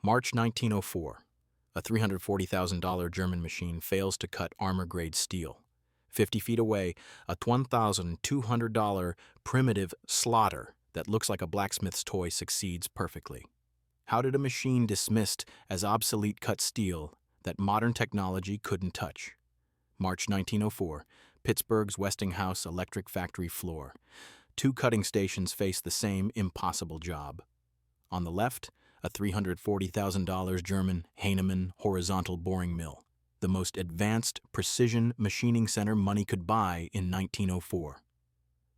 March 1904. A $340,000 German machine fails to cut armor-grade steel. 50 feet away, a $1,200 primitive slaughter that looks like a blacksmith's toy succeeds perfectly. How did a machine dismissed as obsolete cut steel that modern technology couldn't touch? March 1904, Pittsburgh's Westinghouse electric factory floor. Two cutting stations face the same impossible job. On the left, a $340,000 German Heinemann horizontal boring mill, the most advanced precision machining center money could buy in 1904.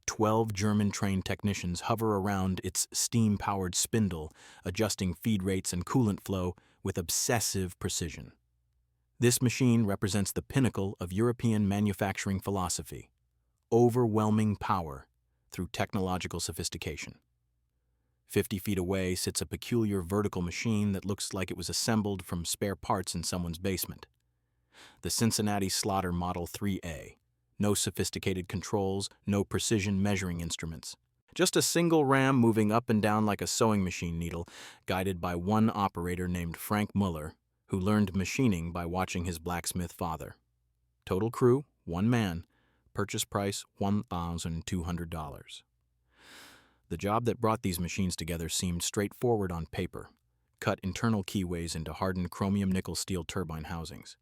12 German-trained technicians hover around its steam-powered spindle, adjusting feed rates and coolant flow with obsessive precision. This machine represents the pinnacle of European manufacturing philosophy: overwhelming power through technological sophistication. 50 feet away sits a peculiar vertical machine that looks like it was assembled from spare parts in someone's basement. The Cincinnati Slaughter Model 3A. No sophisticated controls, no precision measuring instruments. Just a single ram moving up and down like a sewing machine needle, guided by one operator named Frank Muller, who learned machining by watching his blacksmith father. Total crew, one man. Purchase price, $1,200. The job that brought these machines together seemed straightforward on paper. Cut internal keyways into hardened chromium nickel steel turbine housings.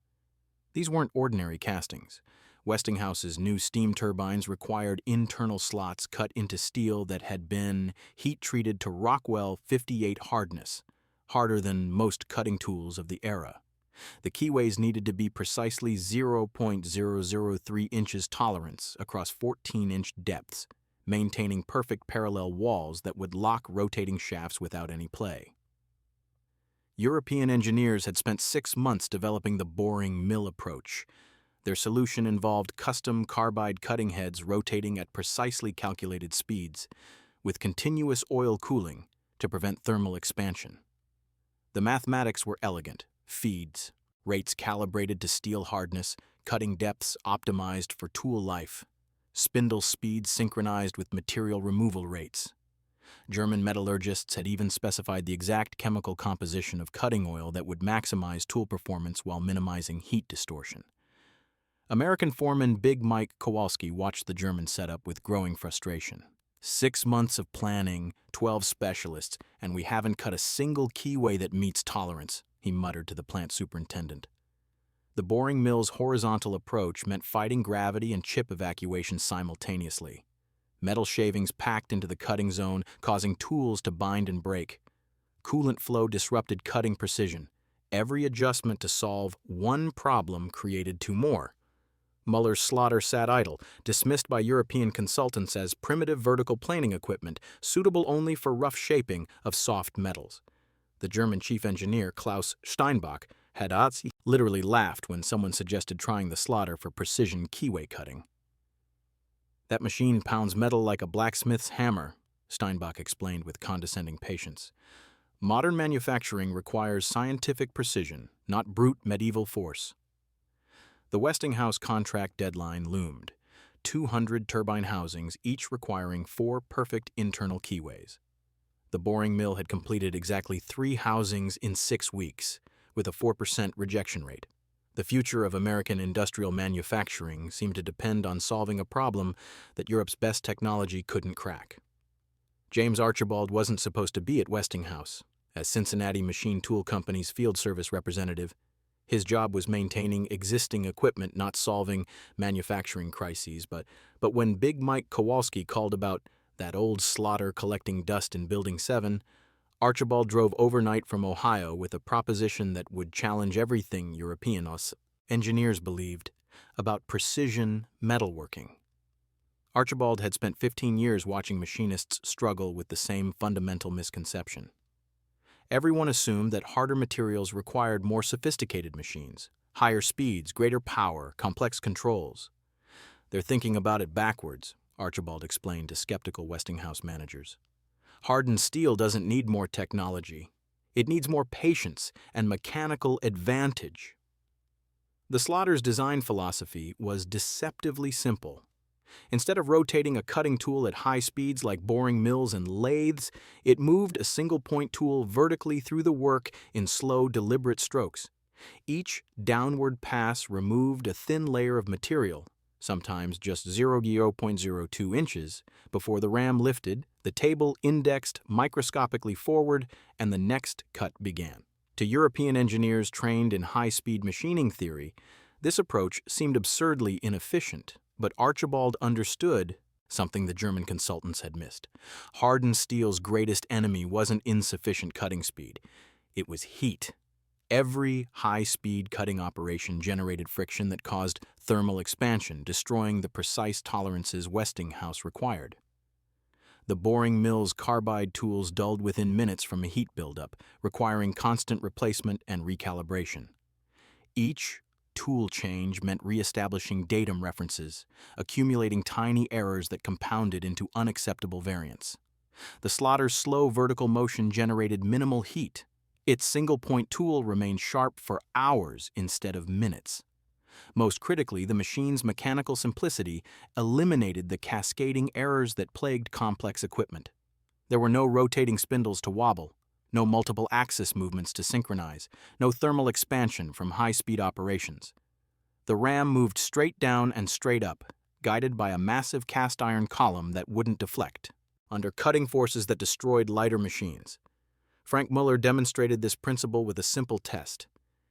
These weren't ordinary castings. Westinghouse's new steam turbines required internal slots cut into steel that had been heat-treated to Rockwell 58 hardness, harder than most cutting tools of the era. The keyways needed to be precisely 0.003 inches tolerance across 14-inch depths, maintaining perfect parallel walls that would lock rotating shafts without any play. European engineers had spent 6 months developing the boring mill approach. Their solution involved custom carbide cutting heads rotating at precisely calculated speeds, with continuous oil cooling to prevent thermal expansion. The mathematics were elegant: feeds, rates calibrated to steel hardness, cutting depths optimized for tool life, spindle speeds synchronized with material removal rates. German metallurgists had even specified the exact chemical composition of cutting oil that would maximize tool performance while minimizing heat distortion. American foreman Big Mike Kowalski watched the German setup with growing frustration. 6 months of planning, 12 specialists, and we haven't cut a single keyway that meets tolerance, he muttered to the plant superintendent. The boring mill's horizontal approach meant fighting gravity and chip evacuation simultaneously. Metal shavings packed into the cutting zone, causing tools to bind and break. Coolant flow disrupted cutting precision. Every adjustment to solve one problem created 2 more. Muller's slaughter sat idle, dismissed by European consultants as primitive vertical planing equipment, suitable only for rough shaping of soft metals. The German chief engineer, Klaus Steinbach, had literally laughed when someone suggested trying the slaughter for precision keyway cutting. "That machine pounds metal like a blacksmith's hammer," Steinbach explained with condescending patience. "Modern manufacturing requires scientific precision, not brute medieval force." The Westinghouse contract deadline loomed. 200 turbine housings, each requiring 4 perfect internal keyways. The boring mill had completed exactly 3 housings in 6 weeks, with a 4% rejection rate. The future of American industrial manufacturing seemed to depend on solving a problem that Europe's best technology couldn't crack. James Archibald wasn't supposed to be at Westinghouse. As Cincinnati Machine Tool Company's field service representative, his job was maintaining existing equipment, not solving manufacturing crises. But when Big Mike Kowalski called about that old slaughter collecting dust in Building 7, Archibald drove overnight from Ohio with a proposition that would challenge everything European engineers believed about precision metalworking. Archibald had spent 15 years watching machinists struggle with the same fundamental misconception. Everyone assumed that harder materials required more sophisticated machines, higher speeds, greater power, complex controls. "They're thinking about it backwards," Archibald explained to skeptical Westinghouse managers. "Hardened steel doesn't need more technology. It needs more patience and mechanical advantage." The Slaughter's design philosophy was deceptively simple. Instead of rotating a cutting tool at high speeds like boring mills and lathes, it moved a single-point tool vertically through the work in slow, deliberate strokes. Each downward pass removed a thin layer of material, sometimes just 0.02 inches, before the ram lifted, the table indexed microscopically forward, and the next cut began. To European engineers trained in high-speed machining theory, this approach seemed absurdly inefficient, but Archibald understood something the German consultants had missed. Hardened steel's greatest enemy wasn't insufficient cutting speed. It was heat. Every high-speed cutting operation generated friction that caused thermal expansion, destroying the precise tolerances Westinghouse required. The boring mill's carbide tools dulled within minutes from a heat buildup, requiring constant replacement and recalibration. Each tool change meant reestablishing datum references, accumulating tiny errors that compounded into unacceptable variance. The slaughter's slow vertical motion generated minimal heat. Its single-point tool remained sharp for hours instead of minutes. Most critically, the machine's mechanical simplicity eliminated the cascading errors that plagued complex equipment. There were no rotating spindles to wobble, no multiple axis movements to synchronize, no thermal expansion from high-speed operations. The ram moved straight down and straight up, guided by a massive cast-iron column that wouldn't deflect, under cutting forces that destroyed lighter machines. Frank Muller demonstrated this principle with a simple test.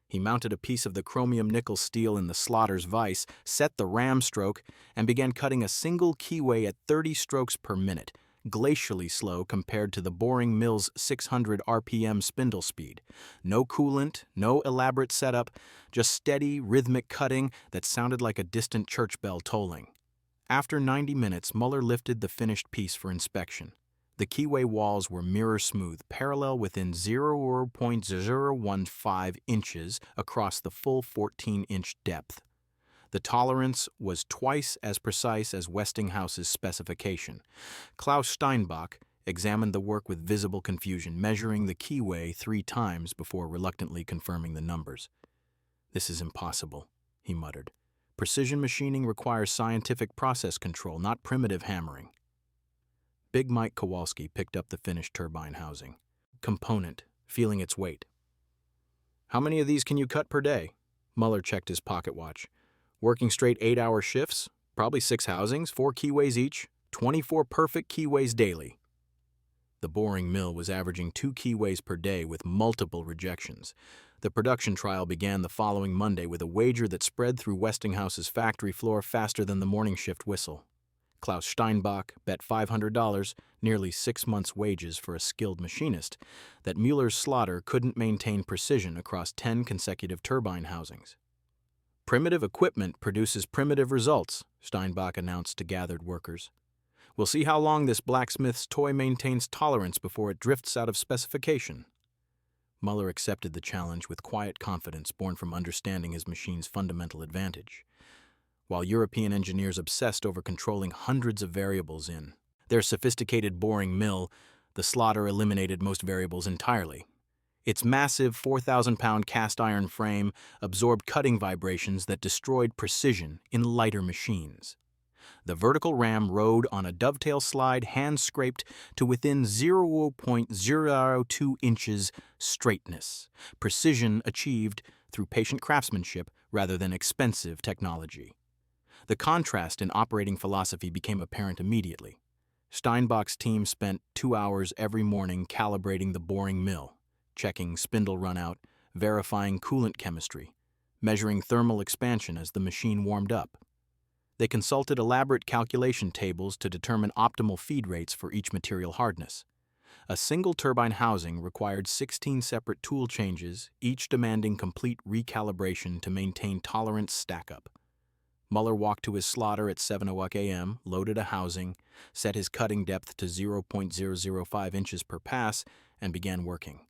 He mounted a piece of the chromium-nickel steel in the slaughter's vise, set the ram stroke, and began cutting a single keyway at 30 strokes per minute, glacially slow compared to the boring mill's 600 RPM spindle speed. No coolant, no elaborate setup, just steady, rhythmic cutting that sounded like a distant church bell tolling. After 90 minutes, Muller lifted the finished piece for inspection. The keyway walls were mirror-smooth, parallel within 0.015 inches across the full 14-inch depth. The tolerance was twice as precise as Westinghouse's specification. Klaus Steinbach examined the work with visible confusion, measuring the keyway 3 times before reluctantly confirming the numbers. "This is impossible," he muttered. "Precision machining requires scientific process control, not primitive hammering." Big Mike Kowalski picked up the finished turbine housing. Component, feeling its weight. "How many of these can you cut per day?" Muller checked his pocket watch. "Working straight 8-hour shifts, probably 6 housings, 4 keyways each, 24 perfect keyways daily." The boring mill was averaging 2 keyways per day with multiple rejections. The production trial began the following Monday with a wager that spread through Westinghouse's factory floor faster than the morning shift whistle. Klaus Steinbach bet $500, nearly 6 months' wages for a skilled machinist, that Mueller's slaughter couldn't maintain precision across 10 consecutive turbine housings. "Primitive equipment produces primitive results," Steinbach announced to gathered workers. "We'll see how long this blacksmith's toy maintains tolerance before it drifts out of specification." Muller accepted the challenge with quiet confidence born from understanding his machine's fundamental advantage. While European engineers obsessed over controlling hundreds of variables in their sophisticated boring mill, the slaughter eliminated most variables entirely. Its massive 4,000-pound cast-iron frame absorbed cutting vibrations that destroyed precision in lighter machines. The vertical ram rode on a dovetail slide hand-scraped to within 0.02 inches straightness, precision achieved through patient craftsmanship rather than expensive technology. The contrast in operating philosophy became apparent immediately. Steinbach's team spent 2 hours every morning calibrating the boring mill, checking spindle runout, verifying coolant chemistry, measuring thermal expansion as the machine warmed up. They consulted elaborate calculation tables to determine optimal feed rates for each material hardness. A single turbine housing required 16 separate tool changes, each demanding complete recalibration to maintain tolerance stack-up. Muller walked to his slaughter at 7:00 a.m., loaded a housing, set his cutting depth to 0.005 inches per pass, and began working.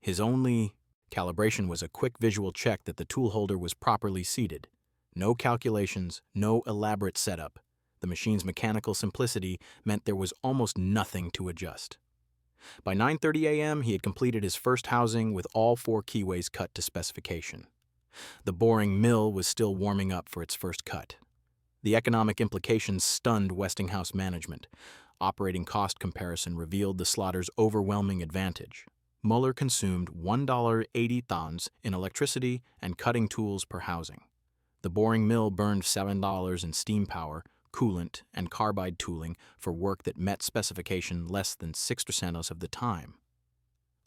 His only calibration was a quick visual check that the tool holder was properly seated. No calculations, no elaborate setup. The machine's mechanical simplicity meant there was almost nothing to adjust. By 9:30 a.m., he had completed his first housing with all 4 keyways cut to specification. The boring mill was still warming up for its first cut. The economic implications stunned Westinghouse management. Operating cost comparison revealed the slaughter's overwhelming advantage. Mueller consumed $1.80 in electricity and cutting tools per housing. The boring mill burned $7 in steam power, coolant, and carbide tooling for work that met specification less than 6% of the time.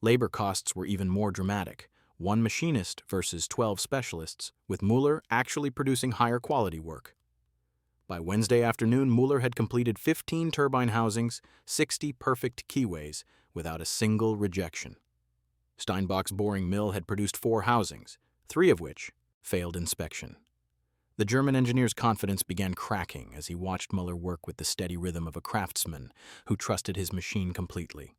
Labor costs were even more dramatic. 1 machinist versus 12 specialists, with Mueller actually producing higher quality work. By Wednesday afternoon, Mueller had completed 15 turbine housings, 60 perfect keyways, without a single rejection. Steinbach's boring mill had produced 4 housings, 3 of which failed inspection. The German engineer's confidence began cracking as he watched Mueller work with the steady rhythm of a craftsman who trusted his machine completely.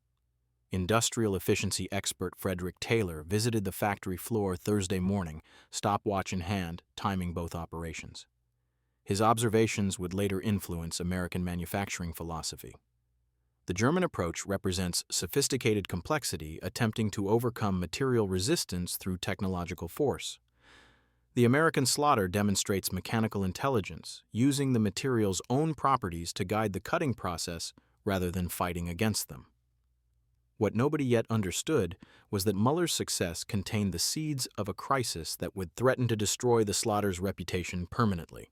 Industrial efficiency expert Frederick Taylor visited the factory floor Thursday morning, stopwatch in hand, timing both operations. His observations would later influence American manufacturing philosophy. The German approach represents sophisticated complexity attempting to overcome material resistance through technological force. The American slaughter demonstrates mechanical intelligence, using the material's own properties to guide the cutting process rather than fighting against them. What nobody yet understood was that Mueller's success contained the seeds of a crisis that would threaten to destroy the slaughter's reputation permanently.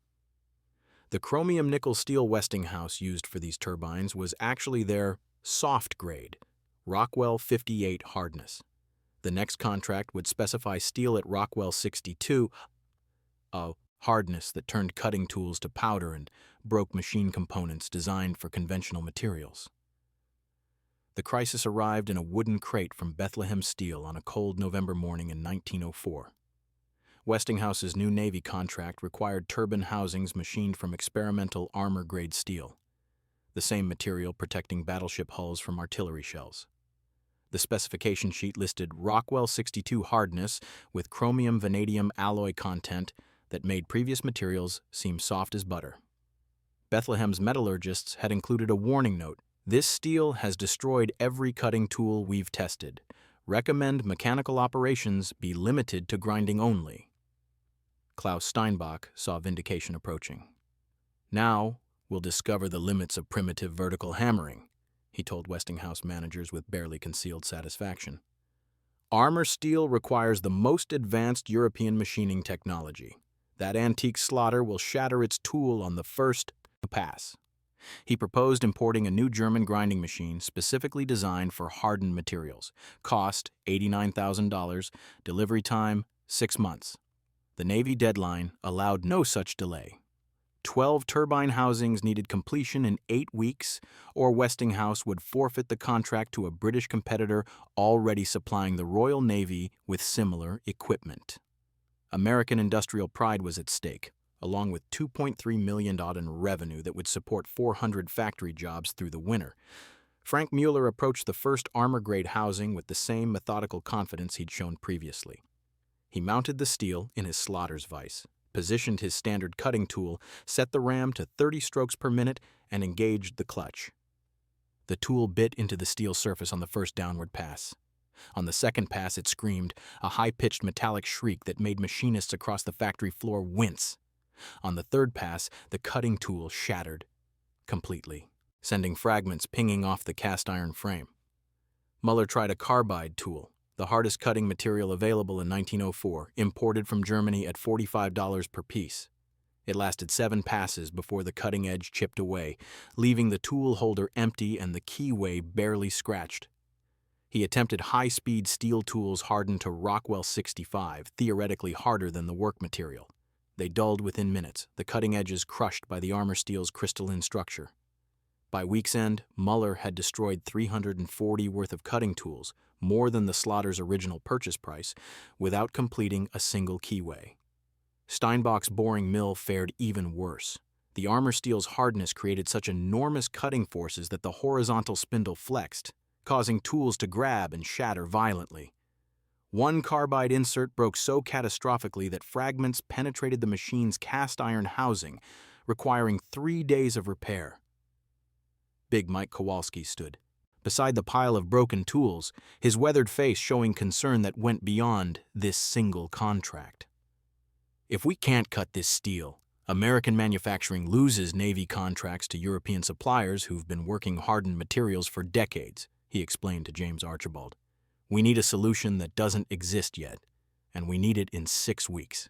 The chromium-nickel-steel Westinghouse used for these turbines was actually their soft grade, Rockwell 58 hardness. The next contract would specify steel at Rockwell 62, a hardness that turned cutting tools to powder and broke machine components designed for conventional materials. The crisis arrived in a wooden crate from Bethlehem Steel on a cold November morning in 1904. Westinghouse's new Navy contract required turbine housings machined from experimental armor-grade steel, the same material protecting battleship hulls from artillery shells. The specification sheet listed Rockwell 62 hardness with chromium-vanadium alloy content that made previous materials seem soft as butter. Bethlehem's metallurgists had included a warning note: "This steel has destroyed every cutting tool we've tested. Recommend mechanical operations be limited to grinding only." Klaus Steinbach saw vindication approaching. "Now we'll discover the limits of primitive vertical hammering," he told Westinghouse managers with barely concealed satisfaction. "Armor steel requires the most advanced European machining technology. That antique slaughter will shatter its tool on the first pass." He proposed importing a new German grinding machine specifically designed for hardened materials. Cost $89,000, delivery time 6 months. The Navy deadline allowed no such delay. 12 turbine housings needed completion in 8 weeks, or Westinghouse would forfeit the contract to a British competitor already supplying the Royal Navy with similar equipment. American industrial pride was at stake, along with $2.3 million in revenue that would support 400 factory jobs through the winter. Frank Mueller approached the first armor-grade housing with the same methodical confidence he'd shown previously. He mounted the steel in his slaughter's vise, positioned his standard cutting tool, set the ram to 30 strokes per minute, and engaged the clutch. The tool bit into the steel surface on the first downward pass. On the second pass, it screamed, a high-pitched metallic shriek that made machinists across the factory floor wince. On the third pass, the cutting tool shattered completely, sending fragments pinging off the cast-iron frame. Mueller tried a carbide tool, the hardest cutting material available in 1904, imported from Germany at $45 per piece. It lasted 7 passes before the cutting edge chipped away, leaving the tool holder empty and the keyway barely scratched. He attempted high-speed steel tools hardened to Rockwell 65, theoretically harder than the work material. They dulled within minutes, the cutting edges crushed by the armor steel's crystalline structure. By week's end, Mueller had destroyed $340 worth of cutting tools, more than the slaughter's original purchase price, without completing a single keyway. Steinbach's boring mill fared even worse. The armor steel's hardness created such enormous cutting forces that the horizontal spindle flexed, causing tools to grab and shatter violently. One carbide insert broke so catastrophically that fragments penetrated the machine's cast-iron housing, requiring 3 days of repair. Big Mike Kowalski stood beside the pile of broken tools, his weathered face showing concern that went beyond this single contract. "If we can't cut this steel, American manufacturing loses Navy contracts to European suppliers who've been working hardened materials for decades, he explained to James Archibald. We need a solution that doesn't exist yet, and we need it in 6 weeks.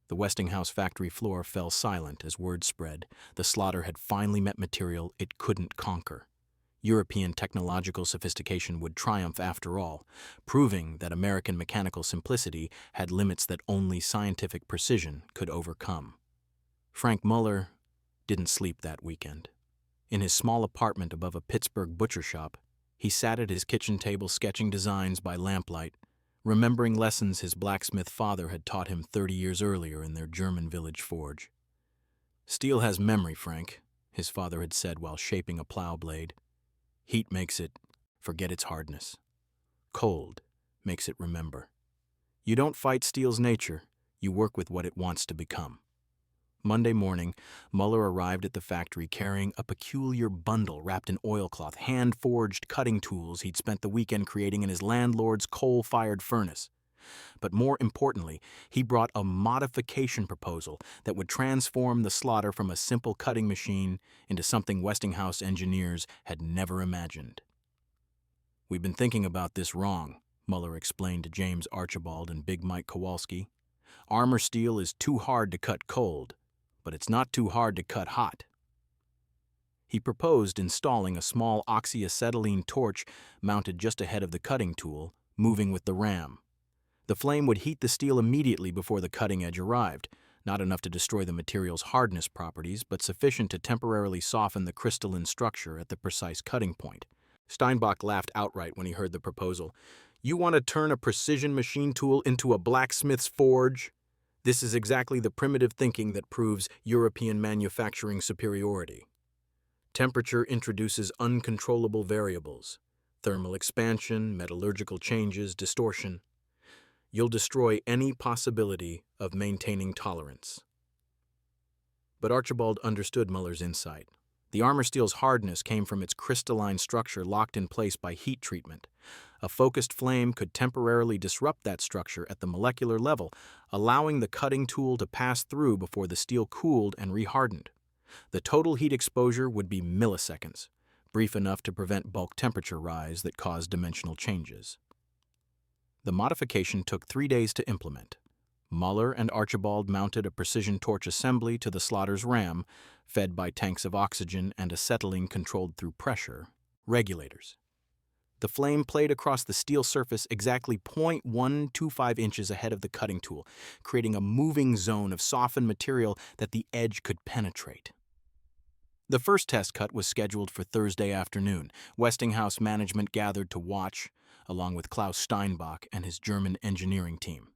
The Westinghouse factory floor fell silent as word spread. The slaughter had finally met material it couldn't conquer. European technological sophistication would triumph after all, proving that American mechanical simplicity had limits that only scientific precision could overcome. Frank Muller didn't sleep that weekend. In his small apartment above a Pittsburgh butcher shop, he sat at his kitchen table sketching designs by lamplight, remembering lessons his blacksmith father had taught him 30 years earlier in their German village forge. "Steel has memory, Frank," his father had said while shaping a plow blade. "Heat makes it forget its hardness. Cold makes it remember. You don't fight steel's nature, you work with what it wants to become." Monday morning, Muller arrived at the factory carrying a peculiar bundle wrapped in oilcloth, hand-forged cutting tools he'd spent the weekend creating in his landlord's coal-fired furnace. But more importantly, he brought a modification proposal that would transform the slaughter from a simple cutting machine into something Westinghouse engineers had never imagined. "We've been thinking about this wrong," Muller explained to James Archibald and Big Mike Kowalski. "Armor steel is too hard to cut cold, but it's not too hard to cut hot." He proposed installing a small oxyacetylene torch mounted just ahead of the cutting tool, moving with the ram. The flame would heat the steel immediately before the cutting edge arrived, not enough to destroy the material's hardness properties, but sufficient to temporarily soften the crystalline structure at the precise cutting point. Steinbach laughed outright when he heard the proposal. "You want to turn a precision machine tool into a blacksmith's forge? This is exactly the primitive thinking that proves European manufacturing superiority. Temperature introduces uncontrollable variables, thermal expansion, metallurgical changes, distortion. You'll destroy any possibility of maintaining tolerance." But Archibald understood Muller's insight. The armor steel's hardness came from its crystalline structure locked in place by heat treatment. A focused flame could temporarily disrupt that structure at the molecular level, allowing the cutting tool to pass through before the steel cooled and rehardened. The total heat exposure would be milliseconds, brief enough to prevent bulk temperature rise that caused dimensional changes. The modification took 3 days to implement. Muller and Archibald mounted a precision torch assembly to the slaughter's ram, fed by tanks of oxygen and acetylene controlled through pressure regulators. The flame played across the steel surface exactly 0.125 inches ahead of the cutting tool, creating a moving zone of softened material that the edge could penetrate. The first test cut was scheduled for Thursday afternoon. Westinghouse management gathered to watch, along with Klaus Steinbach and his German engineering team.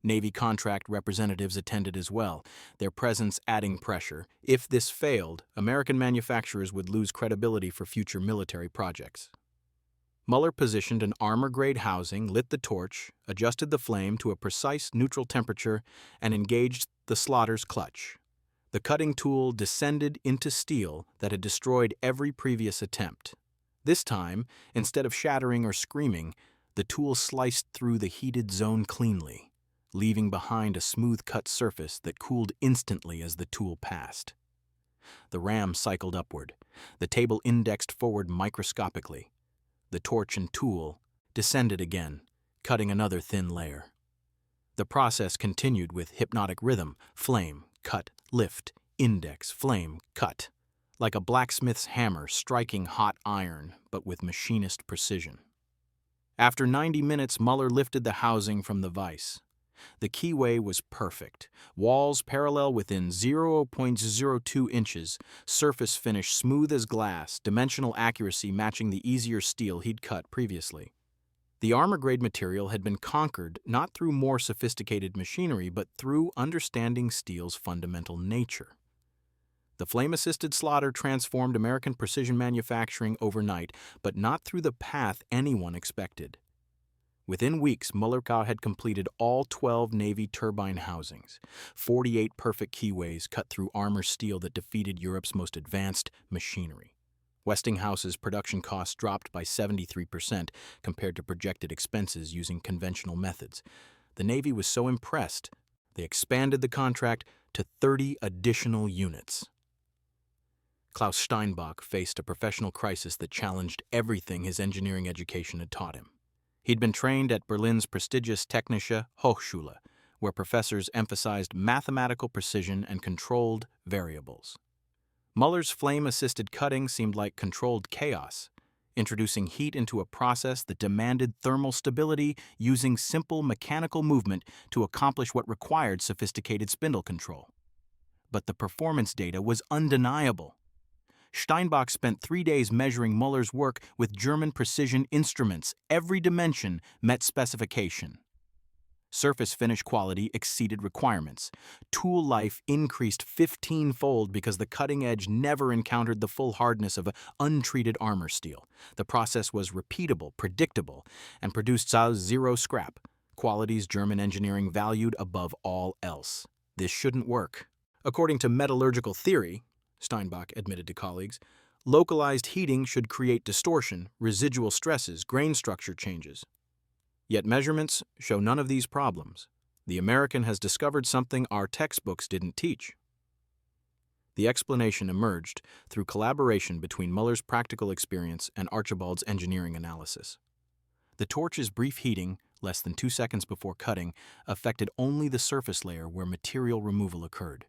Navy contract representatives attended as well, their presence adding pressure. If this failed, American manufacturers would lose credibility for future military projects. Muller positioned an armor-grade housing, lit the torch, adjusted the flame to a precise neutral temperature, and engaged the slaughter's clutch. The cutting tool descended into steel that had destroyed every previous attempt. This time, instead of shattering or screaming, the tool sliced through the heated zone cleanly, leaving behind a smooth-cut surface that cooled instantly as the tool passed. The ram cycled upward. The table indexed forward microscopically. The torch and tool descended again, cutting another thin layer. The process continued with hypnotic rhythm: flame, cut, lift, index, flame, cut, like a blacksmith's hammer striking hot iron, but with machinist precision. After 90 minutes, Muller lifted the housing from the vise. The keyway was perfect. Walls parallel within 0.02 inches, surface finish smooth as glass, dimensional accuracy matching the easier steel he'd cut previously. The armor-grade material had been conquered not through more sophisticated machinery, but through understanding steel's fundamental nature. The flame-assisted slaughter transformed American precision manufacturing overnight, but not through the path anyone expected. Within weeks, Muller had completed all 12 Navy turbine housings, 48 perfect keyways cut through armor steel that defeated Europe's most advanced machinery. Westinghouse's production costs dropped by 73% compared to projected expenses using conventional methods. The Navy was so impressed, they expanded the contract to 30 additional units. Klaus Steinbach faced a professional crisis that challenged everything his engineering education had taught him. He'd been trained at Berlin's prestigious Technische Hochschule, where professors emphasized mathematical precision and controlled variables. Muller's flame-assisted cutting seemed like controlled chaos, introducing heat into a process that demanded thermal stability using simple mechanical movement to accomplish what required sophisticated spindle control. But the performance data was undeniable. Steinbach spent 3 days measuring Muller's work with German precision instruments. Every dimension met specification. Surface finish quality exceeded requirements. Tool life increased 15-fold because the cutting edge never encountered the full hardness of untreated armor steel. The process was repeatable, predictable, and produced zero scrap, qualities German engineering valued above all else. This shouldn't work. According to metallurgical theory, Steinbach admitted to colleagues, localized heating should create distortion, residual stresses, grain structure changes. Yet measurements show none of these problems. The American has discovered something our textbooks didn't teach. The explanation emerged through collaboration between Muller's practical experience and Archibald's engineering analysis. The torch's brief heating, less than 2 seconds before cutting, affected only the surface layer where material removal occurred.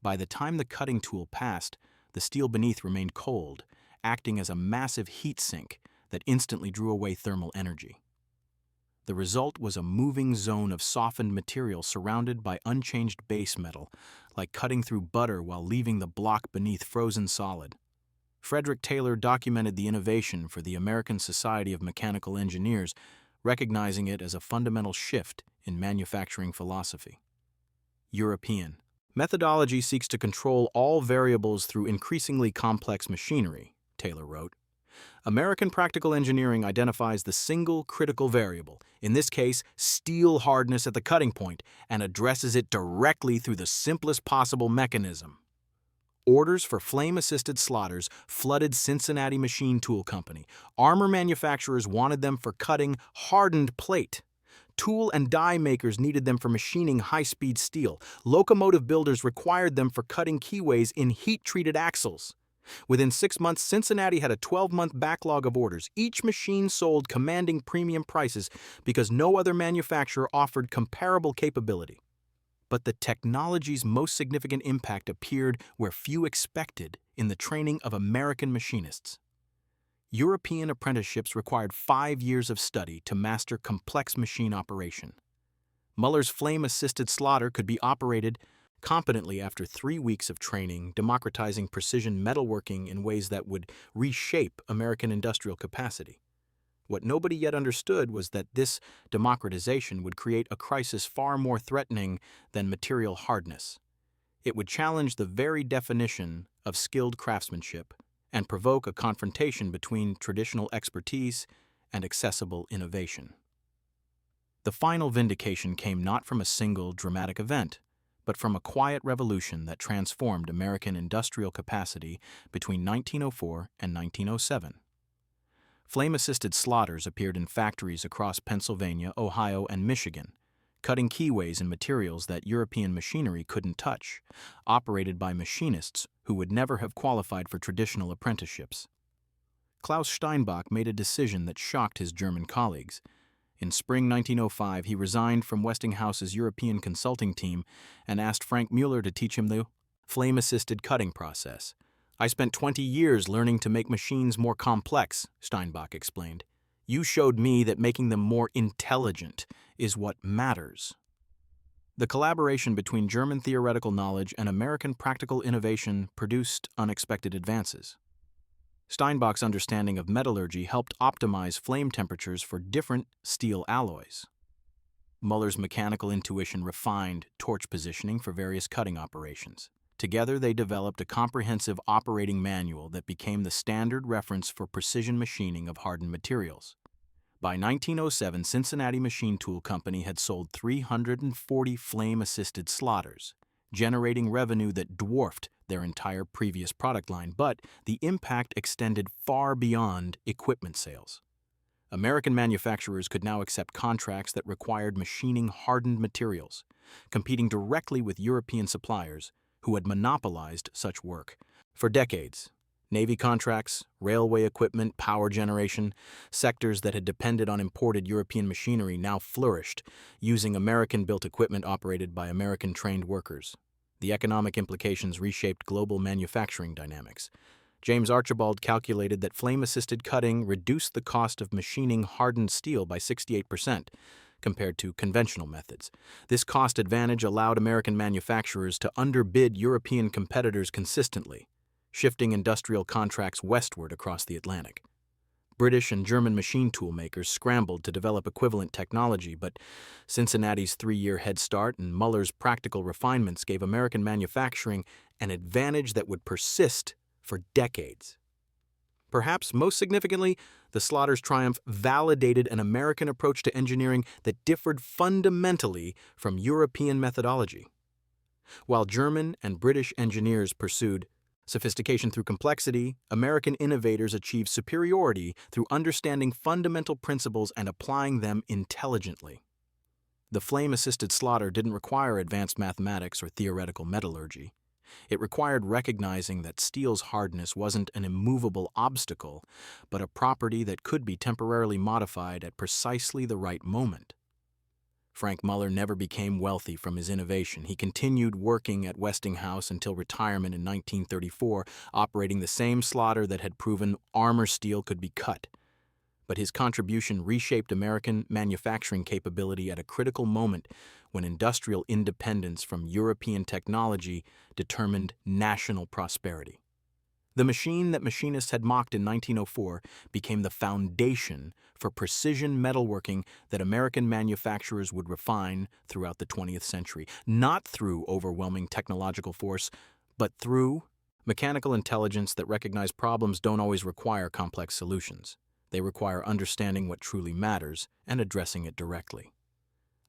By the time the cutting tool passed, the steel beneath remained cold, acting as a massive heat sink that instantly drew away thermal energy. The result was a moving zone of softened material surrounded by unchanged base metal, like cutting through butter while leaving the block beneath frozen solid. Frederick Taylor documented the innovation for the American Society of Mechanical Engineers, recognizing it as a fundamental shift in manufacturing philosophy. European methodology seeks to control all variables through increasingly complex machinery, Taylor wrote. American practical engineering identifies the single critical variable, in this case, steel hardness at the cutting point, and addresses it directly through the simplest possible mechanism. Orders for flame-assisted slotters flooded Cincinnati Machine Tool Company. Armor manufacturers wanted them for cutting hardened plate. Tool and die makers needed them for machining high-speed steel. Locomotive builders required them for cutting keyways in heat-treated axles. Within 6 months, Cincinnati had a 12-month backlog of orders. Each machine sold commanding premium prices because no other manufacturer offered comparable capability. But the technology's most significant impact appeared where few expected, in the training of American machinists. European apprenticeships required 5 years of study to master complex machine operation. Muller's flame-assisted slotter could be operated competently after 3 weeks of training, democratizing precision metalworking in ways that would reshape American industrial capacity. What nobody yet understood was that this democratization would create a crisis far more threatening than material hardness. It would challenge the very definition of skilled craftsmanship and provoke a confrontation between traditional expertise and accessible innovation. The final vindication came not from a single dramatic event, but from a quiet revolution that transformed American industrial capacity between 1904 and 1907. Flame-assisted slotters appeared in factories across Pennsylvania, Ohio, and Michigan, cutting keyways in materials that European machinery couldn't touch, operated by machinists who would never have qualified for traditional apprenticeships. Klaus Steinbach made a decision that shocked his German colleagues. In spring 1905, he resigned from Westinghouse's European consulting team and asked Frank Mueller to teach him the flame-assisted cutting process. "I spent 20 years learning to make machines more complex," Steinbach explained. "You showed me that making them more intelligent is what matters." The collaboration between German theoretical knowledge and American practical innovation produced unexpected advances. Steinbach's understanding of metallurgy helped optimize flame temperatures for different steel alloys. Muller's mechanical intuition refined torch positioning for various cutting operations. Together, they developed a comprehensive operating manual that became the standard reference for precision machining of hardened materials. By 1907, Cincinnati Machine Tool Company had sold 340 flame-assisted slotters, generating revenue that dwarfed their entire previous product line, but the impact extended far beyond equipment sales. American manufacturers could now accept contracts that required machining hardened materials, competing directly with European suppliers who had monopolized such work. For decades, Navy contracts, railway equipment, power generation, sectors that had depended on imported European machinery now flourished, using American-built equipment operated by American-trained workers. The economic implications reshaped global manufacturing dynamics. James Archibald calculated that flame-assisted cutting reduced the cost of machining hardened steel by 68%, compared to conventional methods. This cost advantage allowed American manufacturers to underbid European competitors consistently, shifting industrial contracts westward across the Atlantic. British and German machine tool makers scrambled to develop equivalent technology, but Cincinnati's 3-year head start and Muller's practical refinements gave American manufacturing an advantage that would persist for decades. Perhaps most significantly, the Slaughter's triumph validated an American approach to engineering that differed fundamentally from European methodology. While German and British engineers pursued sophistication through complexity, American innovators achieved superiority through understanding fundamental principles and applying them intelligently. The flame-assisted slaughter didn't require advanced mathematics or theoretical metallurgy. It required recognizing that steel's hardness wasn't an immovable obstacle, but a property that could be temporarily modified at precisely the right moment. Frank Muller never became wealthy from his innovation. He continued working at Westinghouse until retirement in 1934, operating the same slaughter that had proven armor steel could be cut. But his contribution reshaped American manufacturing capability at a critical moment when industrial independence from European technology determined national prosperity. The machine that machinists had mocked in 1904 became the foundation for precision metalworking that American manufacturers would refine throughout the 20th century, not through overwhelming technological force, but through mechanical intelligence that recognized problems don't always require complex solutions. They require understanding what truly matters and addressing it directly.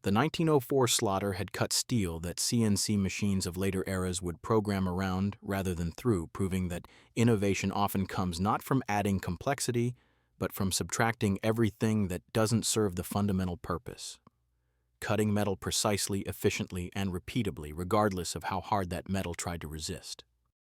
The 1904 slaughter had cut steel that CNC machines of later eras would program around rather than through, proving that innovation often comes not from adding complexity, but from subtracting everything that doesn't serve the fundamental purpose. Cutting metal precisely, efficiently, and repeatably, regardless of how hard that metal tried to resist.